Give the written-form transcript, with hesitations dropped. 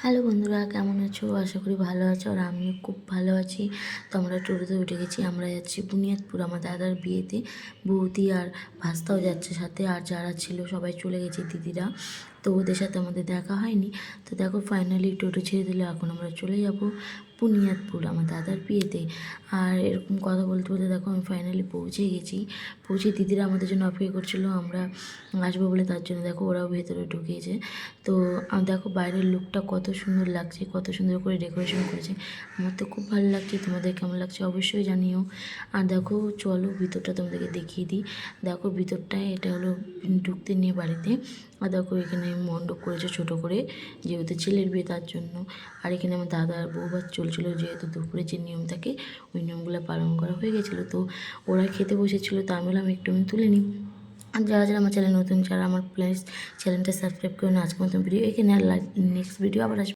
Hello বন্ধুরা, কেমন আছো? আশা করি ভালো আছো। আর আমিও খুব ভালো আছি। তো আমরা টোটোতে উঠে গেছি। আমরা যাচ্ছি বুনিয়াদপুর আমার দাদার বিয়েতে। বৌদি আর ভাস্তাও যাচ্ছে সাথে, আর যারা ছিল সবাই চলে গেছে, দিদিরা। তো ওদের সাথে আমাদের দেখা হয়নি। তো দেখো ফাইনালি টোটো ছেড়ে দিলে, এখন আমরা চলে যাব বুনিয়াদপুর আমার দাদার বিয়েতে। আর এরকম কথা বলতে বলতে দেখো আমি ফাইনালি পৌঁছে গেছি। পৌঁছে দিদিরা আমাদের জন্য অপেক্ষা করছিলো আমরা আসবো বলে, তার জন্য দেখো ওরাও ভেতরে ঢুকিয়েছে। তো দেখো বাইরের লুকটা কত সুন্দর লাগছে, কত সুন্দর করে ডেকোরেশন করেছে। আমার তো খুব ভালো লাগছে। তোমাদের কেমন লাগছে অবশ্যই জানিও। আর দেখো চলো ভিতরটা তোমাদেরকে দেখিয়ে দিই। দেখো ভিতরটায় এটা হলো ঢুকতে নিয়ে বাড়িতে। আর দেখো এখানে মণ্ডপ করেছে ছোটো করে, যেহেতু ছেলের বিয়ে তার জন্য। আর এখানে আমার দাদা আর বউ ভাত চলছিলো, যেহেতু দুপুরে যে নিয়ম থাকে ওই নিয়মগুলো পালন করা হয়ে গেছিলো। তো ওরা খেতে বসেছিলো, তো আমি বললাম একটু আমি তুলে নিই। আর যারা যারা আমার চ্যানেল নতুন, যারা আমার প্লিজ চ্যানেলটা সাবস্ক্রাইব করে না। আজকের মতন ভিডিও এখানে, আর নেক্সট ভিডিও আবার আসবে।